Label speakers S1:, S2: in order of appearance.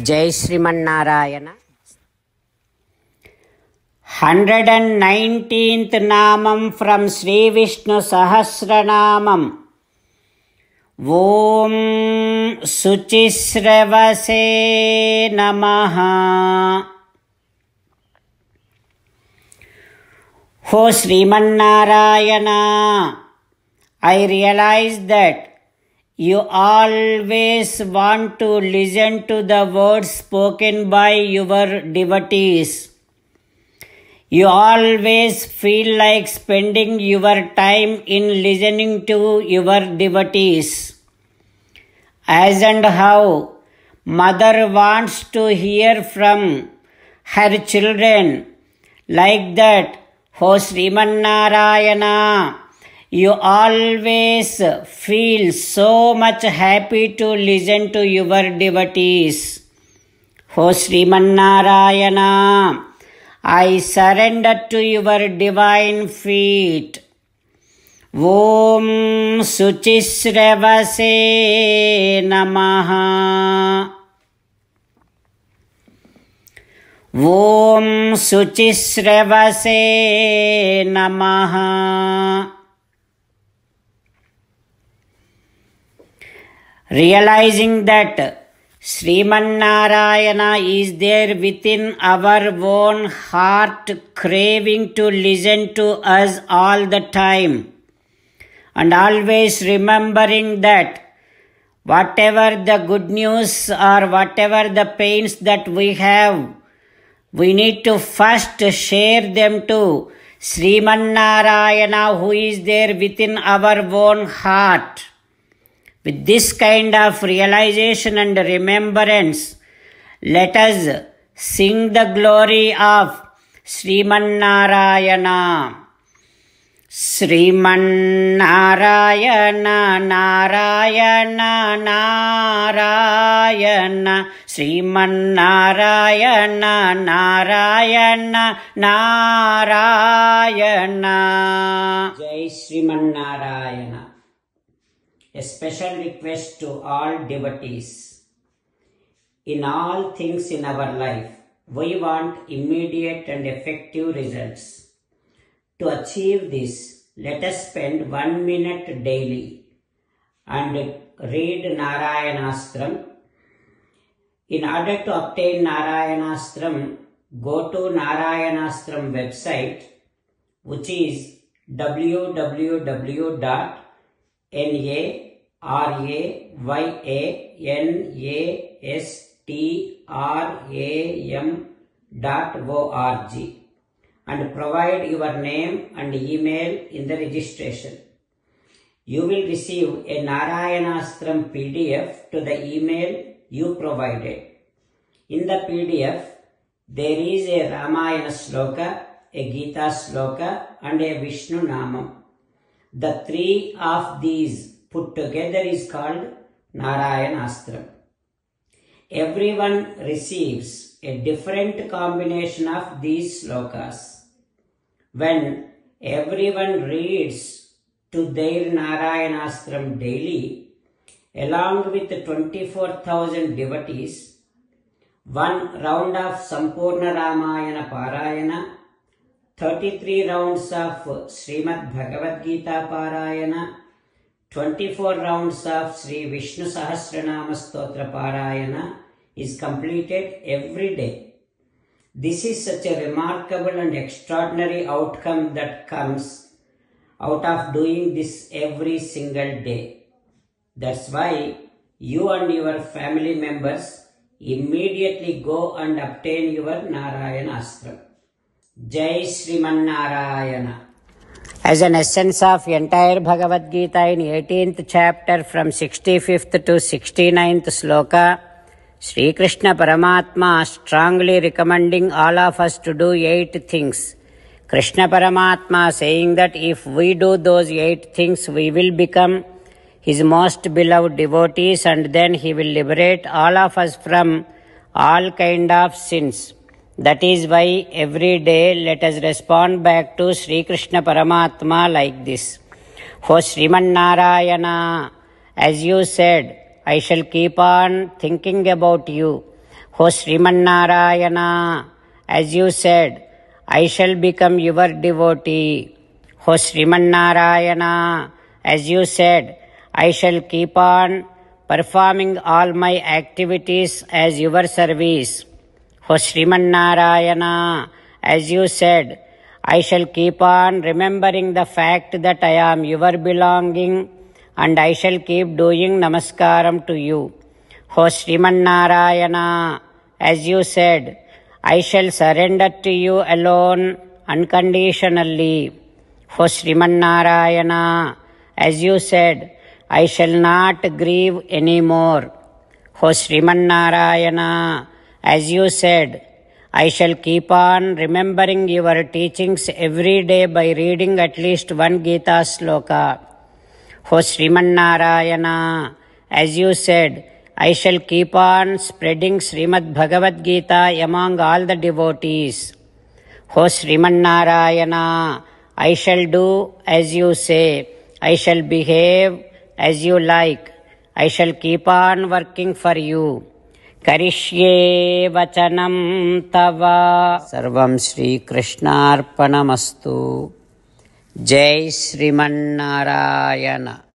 S1: జై శ్రీమన్నారాయణ. 119th నామం from Shri Vishnu Sahasranamam. ఓం శుచిశ్రవసే నమః. ఓ Srimannarayana, I realize that you always want to listen to the words spoken by your devotees. You always feel like spending your time in listening to your devotees. As and how mother wants to hear from her children, like that, O Srimannarayana, you always feel so much happy to listen to your devotees. O Srimannarayana, I surrender to your divine feet. Om Suchisravase Namaha. Om Suchisravase Namaha. Realizing that Srimannarayana is there within our own heart, craving to listen to us all the time, and always remembering that whatever the good news or whatever the pains that we have, we need to first share them to Srimannarayana, who is there within our own heart. With this kind of realization and remembrance, let us sing the glory of Srimannarayana. Srimannarayana, Narayana, Narayana, Srimannarayana, Narayana, Narayana. Jai Srimannarayana. A special request to all devotees. In all things in our life, we want immediate and effective results. To achieve this, let us spend 1 minute daily and read Narayanastram. In order to obtain Narayanastram, go to Narayanastram website, which is www.narayanastram.org, and provide your name and email in the registration. You will receive a Narayanastram PDF to the email you provided. In the PDF, there is a Ramayana Sloka, a Gita Sloka, and a Vishnu Namam. The three of these put together is called Narayanastram. Everyone receives a different combination of these slokas. When everyone reads to their Narayanastram daily, along with 24,000 devotees, 1 round of Sampurna Ramayana Parayana, 33 rounds of Srimad Bhagavad Gita Parayana, 24 rounds of Sri Vishnu Sahasranama Stotra Parayana is completed every day. This is such a remarkable and extraordinary outcome that comes out of doing this every single day. That's why you and your family members immediately go and obtain your Narayanastram. Jai Srimannarayana. As an essence of entire Bhagavad Gita in 18th chapter from 65th to 69th sloka, Sri Krishna Paramatma strongly recommending all of us to do 8 things. Krishna Paramatma saying that if we do those 8 things, we will become his most beloved devotees, and then he will liberate all of us from all kind of sins. That is why every day let us respond back to Sri Krishna Paramatma like this. O Srimannarayana, as you said, I shall keep on thinking about you. O Srimannarayana, as you said, I shall become your devotee. O Srimannarayana, as you said, I shall keep on performing all my activities as your service. O Srimannarayana, as you said, I shall keep on remembering the fact that I am your belonging and I shall keep doing namaskaram to you. O Srimannarayana, as you said, I shall surrender to you alone unconditionally. O Srimannarayana, as you said, I shall not grieve anymore. O Srimannarayana, as you said, I shall keep on remembering your teachings every day by reading at least one Gita sloka. O Srimannarayana, as you said, I shall keep on spreading Srimad Bhagavad Gita among all the devotees. O Srimannarayana, I shall do as you say. I shall behave as you like. I shall keep on working for you. Karishye vachanam tava. Sarvam Shri Krishnarpanamastu. Jai Srimannarayana.